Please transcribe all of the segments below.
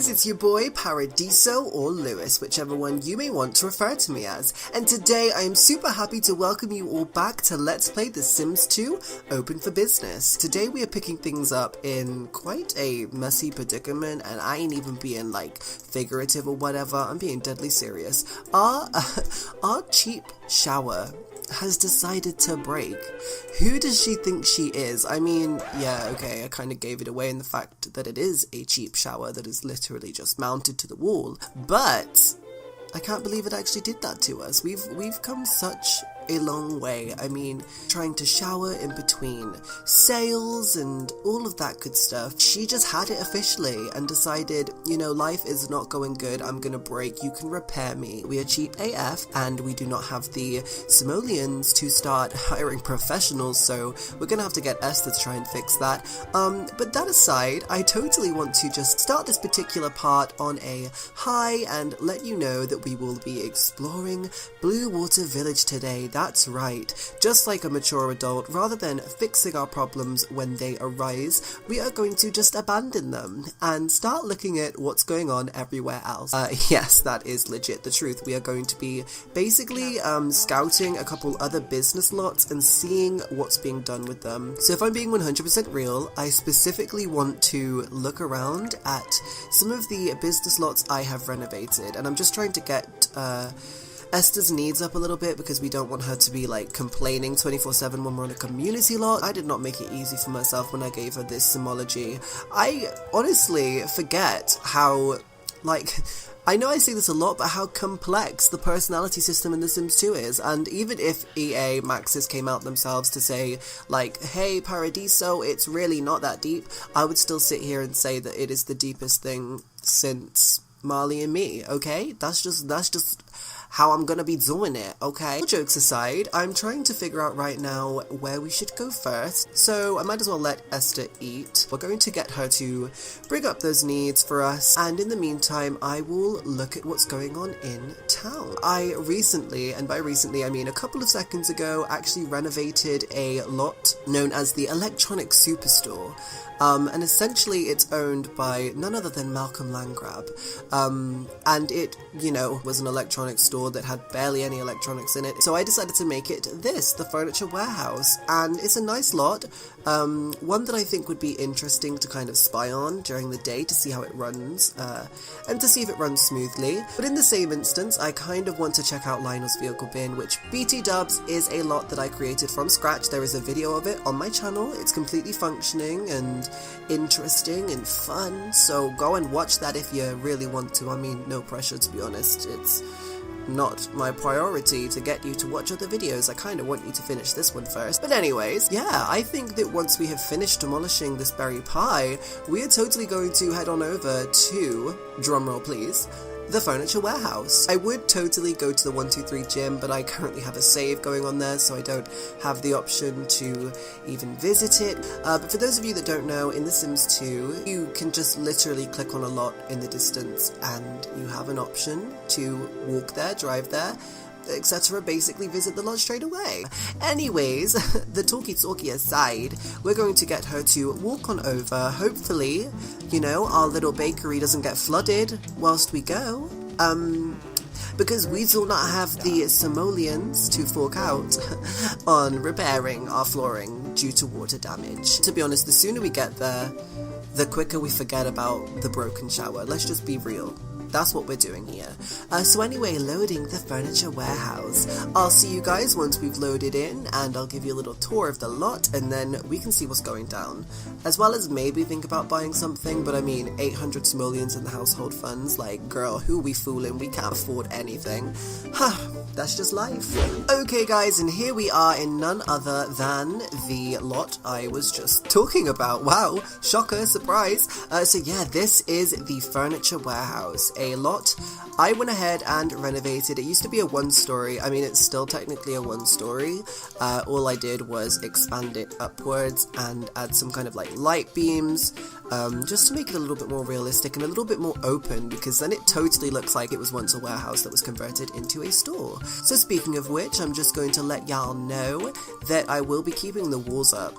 guys, it's your boy Paradiso or Lewis, whichever one you may want to refer to me as. And today I am super happy to welcome you all back to Let's Play The Sims 2 Open for Business. Today we are picking things up in quite a messy predicament, and I ain't even being like figurative or whatever, I'm being deadly serious. Our cheap shower has decided to break. Who does she think she is? I mean, yeah, okay, I kind of gave it away in the fact that it is a cheap shower that is literally just mounted to the wall, but I can't believe it actually did that to us. We've come such a long way. I mean, trying to shower in between sales and all of that good stuff. She just had it officially and decided, you know, life is not going good. I'm gonna break. You can repair me. We are cheap AF and we do not have the simoleons to start hiring professionals, so we're gonna have to get Esther to try and fix that. But that aside, I totally want to just start this particular part on a high and let you know that we will be exploring Blue Water Village today. That's right. Just like a mature adult, rather than fixing our problems when they arise, we are going to just abandon them and start looking at what's going on everywhere else. Yes, that is legit the truth. We are going to be basically scouting a couple other business lots and seeing what's being done with them. So if I'm being 100% real, I specifically want to look around at some of the business lots I have renovated, and I'm just trying to get Esther's needs up a little bit because we don't want her to be like complaining 24/7 when we're on a community lot. I did not make it easy for myself when I gave her this simology. I honestly forget how, like, I know I say this a lot, but how complex the personality system in The Sims 2 is, and even if EA Maxis came out themselves to say, like, hey, Paradiso, it's really not that deep, I would still sit here and say that it is the deepest thing since Marley and Me, okay? That's just how I'm gonna be doing it, okay? All jokes aside, I'm trying to figure out right now where we should go first, so I might as well let Esther eat. We're going to get her to bring up those needs for us, and in the meantime, I will look at what's going on in town. I recently, and by recently I mean a couple of seconds ago, actually renovated a lot known as the Electronic Superstore. And essentially it's owned by none other than Malcolm Landgrab. And it, you know, was an electronics store that had barely any electronics in it. So I decided to make it this, the furniture warehouse. And it's a nice lot, one that I think would be interesting to kind of spy on during the day to see how it runs, and to see if it runs smoothly. But in the same instance, I kind of want to check out Lionel's vehicle bin, which BT dubs is a lot that I created from scratch. There is a video of it on my channel. It's completely functioning and interesting and fun, so go and watch that if you really want to. I mean, no pressure, to be honest. It's not my priority to get you to watch other videos. I kind of want you to finish this one first. But anyways, yeah, I think that once we have finished demolishing this berry pie, we are totally going to head on over to, drumroll please, the furniture warehouse. I would totally go to the 123 gym, but I currently have a save going on there, so I don't have the option to even visit it. But for those of you that don't know, in The Sims 2, you can just literally click on a lot in the distance, and you have an option to walk there, drive there, etc. Basically visit the lot straight away. Anyways, the talkie aside, we're going to get her to walk on over. Hopefully, you know, our little bakery doesn't get flooded whilst we go. Because we do not have the simoleons to fork out on repairing our flooring due to water damage. To be honest, the sooner we get there, the quicker we forget about the broken shower. Let's just be real. That's what we're doing here. So anyway, loading the furniture warehouse. I'll see you guys once we've loaded in, and I'll give you a little tour of the lot, and then we can see what's going down. As well as maybe think about buying something, but I mean, 800 simoleons in the household funds, like, girl, who we fooling? We can't afford anything. That's just life. Okay guys, and here we are in none other than the lot I was just talking about. Wow, shocker, surprise. So yeah, this is the furniture warehouse. A lot I went ahead and renovated. It used to be a one-story. I mean, it's still technically a one-story. All I did was expand it upwards and add some kind of like light beams, just to make it a little bit more realistic and a little bit more open, because then it totally looks like it was once a warehouse that was converted into a store. So speaking of which, I'm just going to let y'all know that I will be keeping the walls up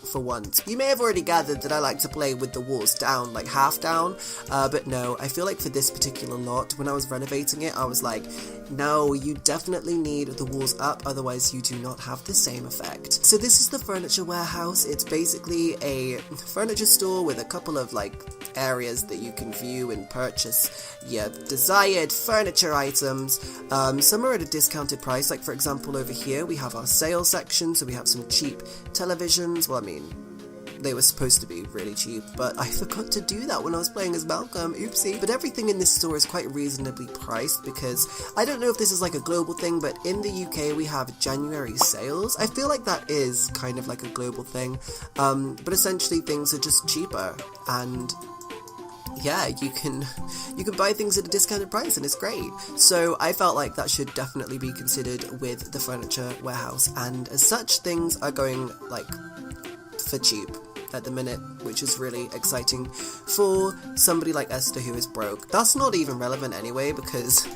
for once. You may have already gathered that I like to play with the walls down, like half down, but no, I feel like for this particular lot, when I was renovating it, I was like, no, you definitely need the walls up, otherwise you do not have the same effect. So this is the furniture warehouse. It's basically a furniture store with a couple of like areas that you can view and purchase your desired furniture items. Some are at a discounted price, like for example over here we have our sales section, so we have some cheap televisions. Well, I mean, they were supposed to be really cheap, but I forgot to do that when I was playing as Malcolm, oopsie. But everything in this store is quite reasonably priced, because I don't know if this is like a global thing, but in the UK we have January sales. I feel like that is kind of like a global thing, but essentially things are just cheaper, and yeah, you can buy things at a discounted price, and it's great. So I felt like that should definitely be considered with the furniture warehouse, and as such, things are going like for cheap at the minute, which is really exciting for somebody like Esther who is broke. That's not even relevant anyway, because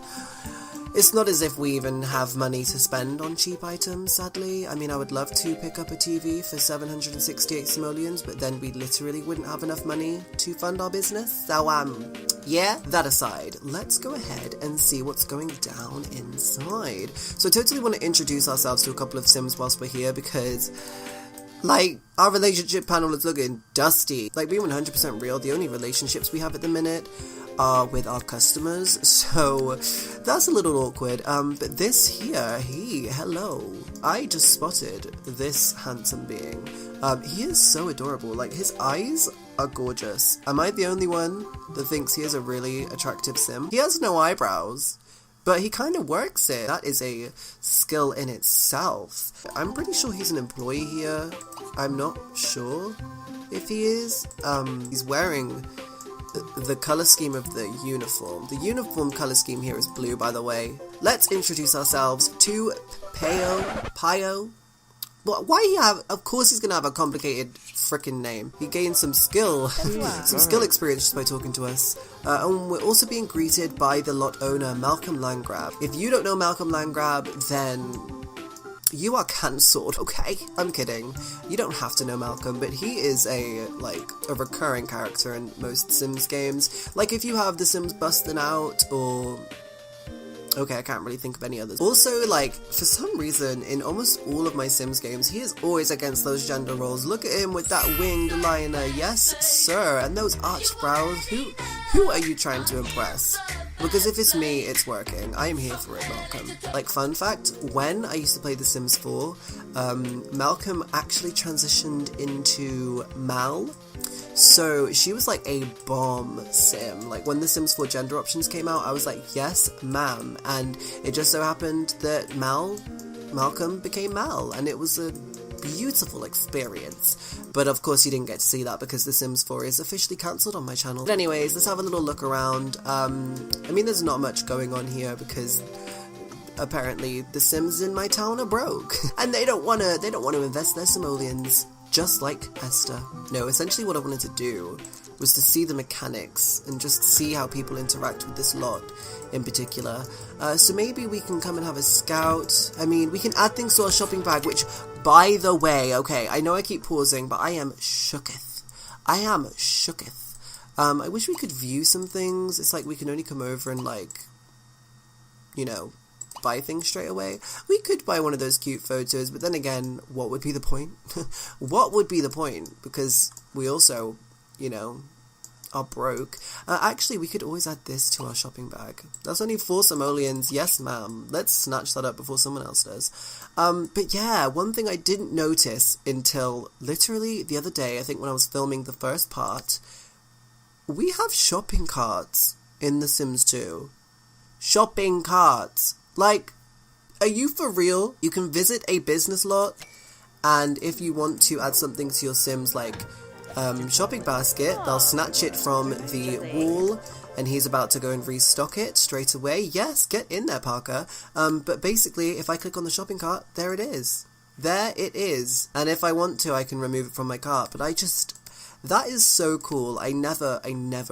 it's not as if we even have money to spend on cheap items, sadly. I mean, I would love to pick up a TV for 768 simoleons, but then we literally wouldn't have enough money to fund our business. So, yeah, that aside, let's go ahead and see what's going down inside. So I totally want to introduce ourselves to a couple of Sims whilst we're here, because like, our relationship panel is looking dusty. Like, being 100% real, the only relationships we have at the minute are with our customers, so that's a little awkward. But this here, hello. I just spotted this handsome being. He is so adorable. Like, his eyes are gorgeous. Am I the only one that thinks he is a really attractive sim? He has no eyebrows, but he kind of works it. That is a skill in itself. I'm pretty sure he's an employee here. I'm not sure if he is. He's wearing the color scheme of the uniform. The uniform color scheme here is blue, by the way. Let's introduce ourselves to Pio. Well, why he have? Of course he's gonna have a complicated frickin' name. He gained some skill, some skill experience just by talking to us. And we're also being greeted by the lot owner, Malcolm Landgrab. If you don't know Malcolm Landgrab, then you are cancelled, okay? I'm kidding. You don't have to know Malcolm, but he is a recurring character in most Sims games. Like, if you have The Sims Bustin' Out, or okay, I can't really think of any others. Also, like, for some reason, in almost all of my Sims games, he is always against those gender roles. Look at him with that winged liner, yes sir, and those arched brows. Who are you trying to impress? Because if it's me, it's working. I am here for it, Malcolm. Like, fun fact, when I used to play The Sims 4, Malcolm actually transitioned into Mal. So she was like a bomb sim. Like, when the Sims 4 gender options came out, I was like, yes, ma'am. And it just so happened that Malcolm became Mal, and it was a beautiful experience. But of course you didn't get to see that because The Sims 4 is officially cancelled on my channel. But anyways, let's have a little look around. I mean, there's not much going on here because apparently the Sims in my town are broke. And they don't want to invest their simoleons. Just like Esther. No, essentially what I wanted to do was to see the mechanics and just see how people interact with this lot in particular. So maybe we can come and have a scout. I mean, we can add things to our shopping bag, which, by the way, okay, I know I keep pausing, but I am shooketh. I wish we could view some things. It's like we can only come over and, like, you know, buy things straight away. We could buy one of those cute photos, but then again, what would be the point? What would be the point? Because we also, you know, are broke. Actually, we could always add this to our shopping bag. That's only 4 simoleons. Yes, ma'am. Let's snatch that up before someone else does. But yeah, one thing I didn't notice until literally the other day, I think when I was filming the first part, we have shopping carts in The Sims 2. Shopping carts. Like, are you for real? You can visit a business lot, and if you want to add something to your Sims, like shopping basket, they'll snatch it from the wall, and he's about to go and restock it straight away. Yes, get in there, Parker. But basically, if I click on the shopping cart, there it is. There it is. And if I want to, I can remove it from my cart. But that is so cool. I never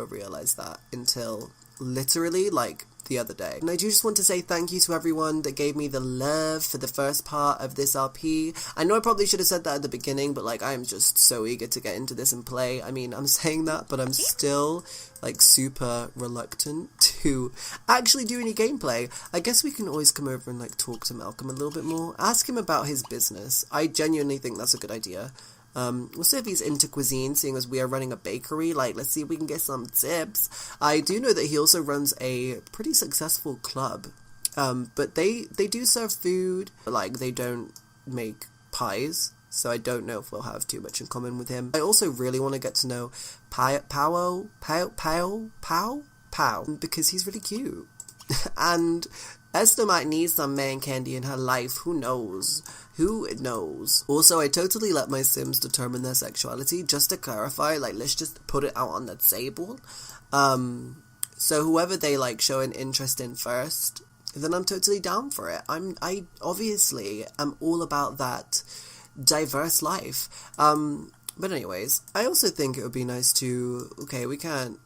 realized that until literally, like, the other day. And I do just want to say thank you to everyone that gave me the love for the first part of this LP. I know I probably should have said that at the beginning, but like, I'm just so eager to get into this and play. I mean, I'm saying that, but I'm still like super reluctant to actually do any gameplay. I guess we can always come over and like talk to Malcolm a little bit more, ask him about his business. I genuinely think that's a good idea. We'll see if he's into cuisine, seeing as we are running a bakery. Like, let's see if we can get some tips. I do know that he also runs a pretty successful club, but they do serve food, but like, they don't make pies, so I don't know if we'll have too much in common with him. I also really want to get to know Pow, because he's really cute. And Esther might need some man candy in her life, who knows? Who knows? Also, I totally let my Sims determine their sexuality, just to clarify, like, let's just put it out on the table. So whoever they, like, show an interest in first, then I'm totally down for it. I obviously am all about that diverse life. But anyways, I also think it would be nice to, okay, we can't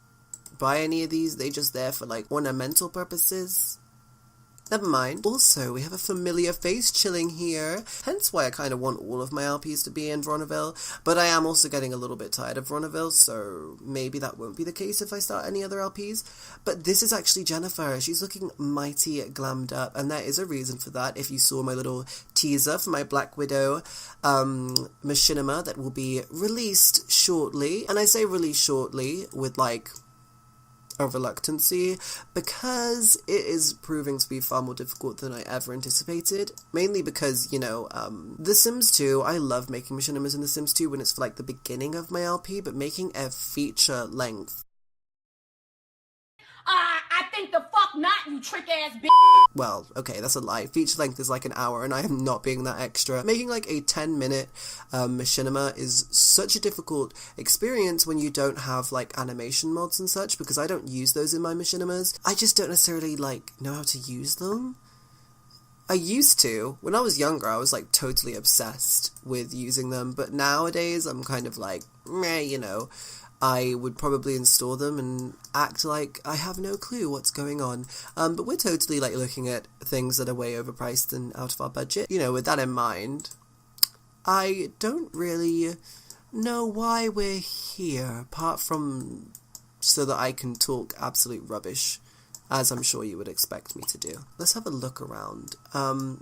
buy any of these, they just there for, like, ornamental purposes. Never mind. Also, we have a familiar face chilling here, hence why I kind of want all of my LPs to be in Vronaville, but I am also getting a little bit tired of Vronaville, so maybe that won't be the case if I start any other LPs. But this is actually Jennifer. She's looking mighty glammed up, and there is a reason for that. If you saw my little teaser for my Black Widow machinima that will be released shortly, and I say released shortly with, like, a reluctancy, because it is proving to be far more difficult than I ever anticipated, mainly because, you know, The Sims 2, I love making machinimas in The Sims 2 when it's for, like, the beginning of my LP, but making a feature length, I think the fuck not, you trick-ass bitch. Well, okay, that's a lie. Feature length is like an hour, and I am not being that extra. Making like a 10-minute machinima is such a difficult experience when you don't have like animation mods and such, because I don't use those in my machinimas. I just don't necessarily like know how to use them. I used to. When I was younger, I was like totally obsessed with using them, but nowadays I'm kind of like, meh, you know. I would probably install them and act like I have no clue what's going on. But we're totally, like, looking at things that are way overpriced and out of our budget. You know, with that in mind, I don't really know why we're here, apart from so that I can talk absolute rubbish, as I'm sure you would expect me to do. Let's have a look around.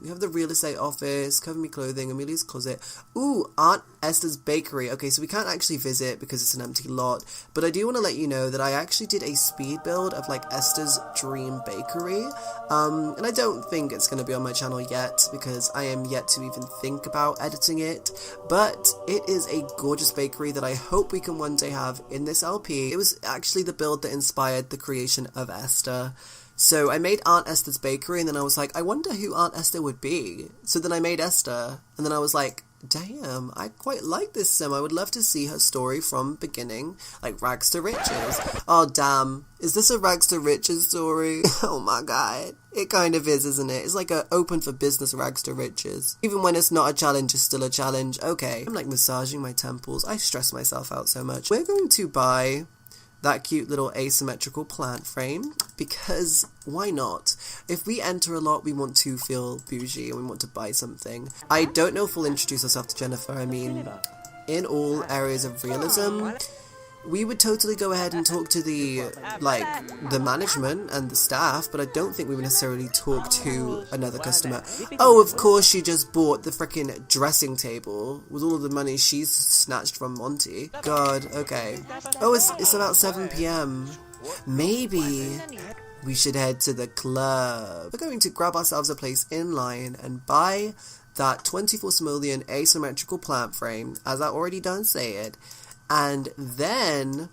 We have the real estate office, Cover Me Clothing, Amelia's Closet. Ooh, Aunt Esther's Bakery. Okay, so we can't actually visit because it's an empty lot, but I do want to let you know that I actually did a speed build of, like, Esther's Dream Bakery, and I don't think it's going to be on my channel yet, because I am yet to even think about editing it, but it is a gorgeous bakery that I hope we can one day have in this LP. It was actually the build that inspired the creation of Esther. So I made Aunt Esther's Bakery, and then I was like, I wonder who Aunt Esther would be. So then I made Esther, and then I was like, damn, I quite like this sim. I would love to see her story from beginning, like rags to riches. Oh, damn. Is this a rags to riches story? Oh my god. It kind of is, isn't it? It's like a open for business rags to riches. Even when it's not a challenge, it's still a challenge. Okay. I'm like massaging my temples. I stress myself out so much. We're going to buy that cute little asymmetrical plant frame, because why not? If we enter a lot, we want to feel bougie and we want to buy something. I don't know if we'll introduce ourselves to Jennifer. I mean, in all areas of realism, we would totally go ahead and talk to the, like, the management and the staff, but I don't think we would necessarily talk to another customer. Oh, of course she just bought the frickin' dressing table with all of the money she's snatched from Monty. God, okay. Oh, it's about 7 p.m. Maybe we should head to the club. We're going to grab ourselves a place in line and buy that 24 simoleon asymmetrical plant frame, as I already done said. And then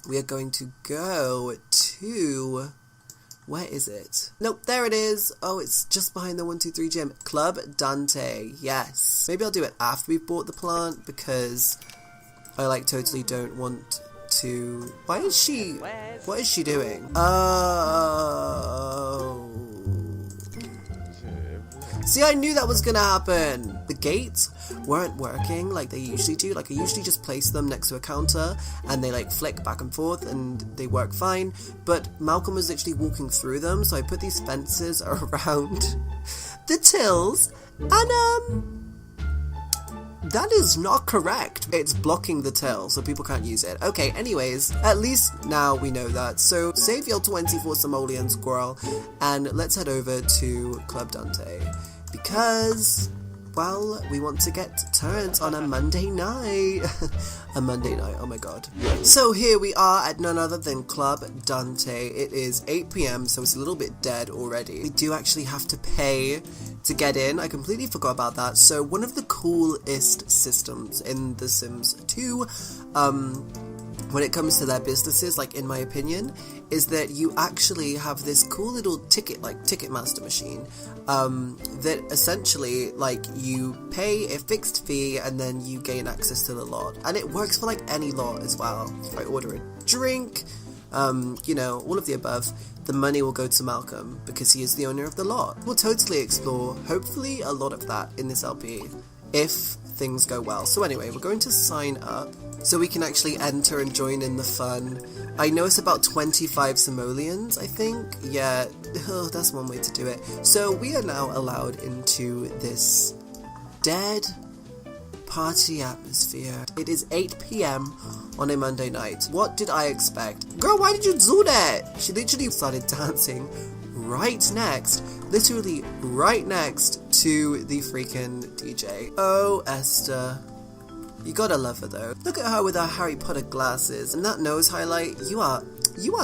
we are going to go to, where is it? Nope, there it is. Oh, it's just behind the 123 gym. Club Dante, yes. Maybe I'll do it after we've bought the plant, because I, like, totally don't want to... What is she doing? Oh. See, I knew that was gonna happen. The gates weren't working like they usually do. Like, I usually just place them next to a counter and they like flick back and forth and they work fine. But Malcolm was literally walking through them, so I put these fences around the tills, and that is not correct. It's blocking the till, so people can't use it. Okay, anyways, at least now we know that. So save your 24 simoleons, girl, and let's head over to Club Dante. Because, well, we want to get turned on a Monday night. A Monday night, oh my god. So here we are at none other than Club Dante. It is 8 p.m, so it's a little bit dead already. We do actually have to pay to get in. I completely forgot about that. So one of the coolest systems in The Sims 2, when it comes to their businesses, like in my opinion, is that you actually have this cool little Ticketmaster machine, that essentially, like, you pay a fixed fee and then you gain access to the lot. And it works for like any lot as well. If I order a drink, you know, all of the above, the money will go to Malcolm because he is the owner of the lot. We'll totally explore, hopefully, a lot of that in this LP, if things go well. So anyway, we're going to sign up so we can actually enter and join in the fun. I know it's about 25 simoleons, I think. Yeah, that's one way to do it. So we are now allowed into this dead party atmosphere. It is 8 p.m. on a Monday night. What did I expect? Girl, why did you do that? She literally started dancing right next, literally right next to the freaking DJ. Oh, Esther. You gotta love her though. Look at her with her Harry Potter glasses and that nose highlight. You are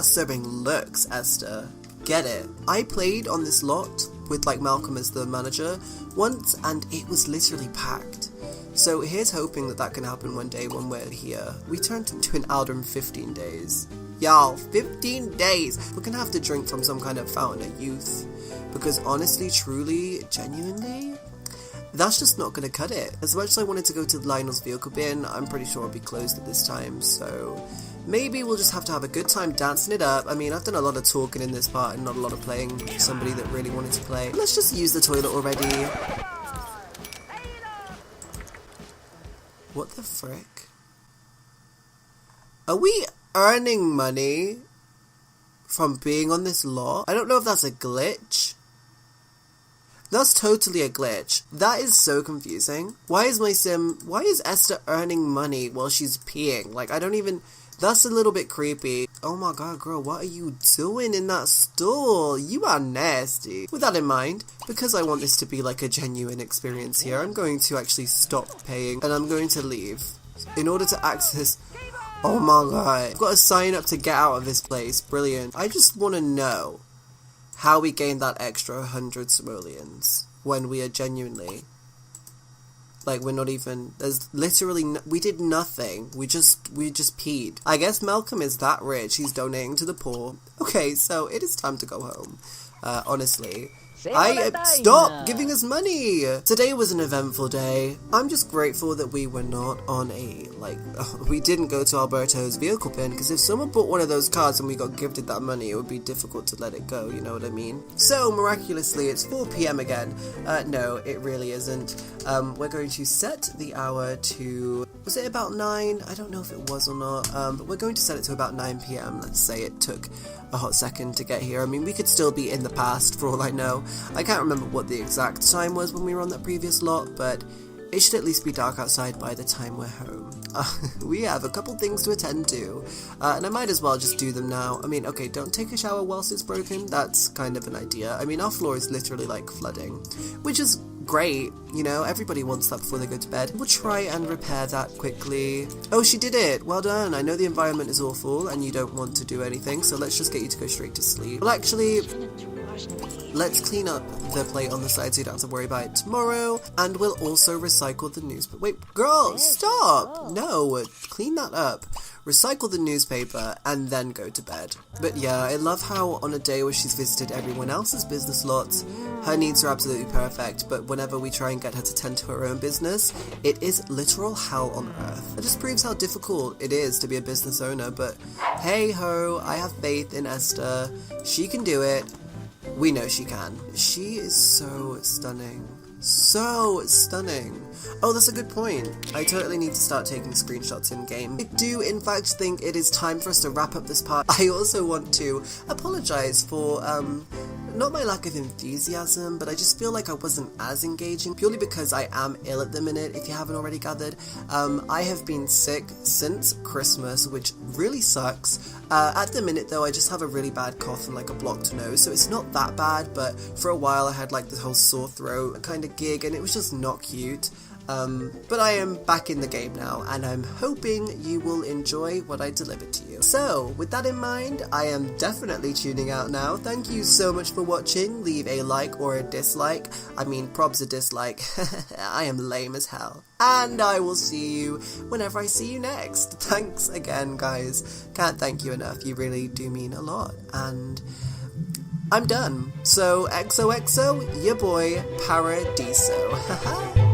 serving looks, Esther. Get it. I played on this lot with like Malcolm as the manager once and it was literally packed. So here's hoping that that can happen one day when we're here. We turned into an elder in 15 days. Y'all, 15 days! We're gonna have to drink from some kind of fountain of youth. Because honestly, truly, genuinely, that's just not gonna cut it. As much as I wanted to go to Lionel's vehicle bin, I'm pretty sure it'll be closed at this time, so maybe we'll just have to have a good time dancing it up. I mean, I've done a lot of talking in this part and not a lot of playing somebody that really wanted to play. Let's just use the toilet already. What the frick? Are we earning money from being on this lot? I don't know if that's a glitch. That's totally a glitch. That is so confusing. Why is Esther earning money while she's peeing? Like, I don't even... That's a little bit creepy. Oh my god, girl, what are you doing in that stall? You are nasty. With that in mind, because I want this to be like a genuine experience here, I'm going to actually stop paying and I'm going to leave. In order to access... Oh my god. I've got to sign up to get out of this place. Brilliant. I just want to know how we gained that extra 100 simoleons when we are genuinely... Like, we're not even... There's literally... we did nothing. We just peed. I guess Malcolm is that rich. He's donating to the poor. Okay, so it is time to go home. Honestly. Stop giving us money! Today was an eventful day. I'm just grateful that we were not on a, we didn't go to Alberto's vehicle bin, because if someone bought one of those cars and we got gifted that money, it would be difficult to let it go, you know what I mean? So, miraculously, it's 4 p.m. again. No, it really isn't. We're going to set the hour to... Was it about 9? I don't know if it was or not, but we're going to set it to about 9 p.m. Let's say it took a hot second to get here. I mean, we could still be in the past, for all I know. I can't remember what the exact time was when we were on that previous lot, but it should at least be dark outside by the time we're home. We have a couple things to attend to, and I might as well just do them now. I mean, okay, don't take a shower whilst it's broken, that's kind of an idea. I mean, our floor is literally, like, flooding, which is great, you know, everybody wants that before they go to bed. We'll try and repair that quickly. Oh, she did it! Well done! I know the environment is awful, and you don't want to do anything, so let's just get you to go straight to sleep. Well, actually... Let's clean up the plate on the side so you don't have to worry about it tomorrow. And we'll also recycle the newspaper. Wait, girl, stop! No, clean that up. Recycle the newspaper and then go to bed. But yeah, I love how on a day where she's visited everyone else's business lots, her needs are absolutely perfect, but whenever we try and get her to tend to her own business, it is literal hell on earth. It just proves how difficult it is to be a business owner, but hey ho, I have faith in Esther. She can do it. We know she can. She is so stunning. So stunning. Oh, that's a good point. I totally need to start taking screenshots in game. I do in fact think it is time for us to wrap up this part. I also want to apologize for not my lack of enthusiasm, but I just feel like I wasn't as engaging, purely because I am ill at the minute, if you haven't already gathered. I have been sick since Christmas, which really sucks. At the minute though, I just have a really bad cough and like a blocked nose, so it's not that bad, but for a while I had like this whole sore throat kind of gig, and it was just not cute. But I am back in the game now, and I'm hoping you will enjoy what I deliver to you. So, with that in mind, I am definitely tuning out now. Thank you so much for watching. Leave a like or a dislike. I mean, probs a dislike. I am lame as hell. And I will see you whenever I see you next. Thanks again, guys. Can't thank you enough. You really do mean a lot. And I'm done. So, XOXO, your boy, Paradiso.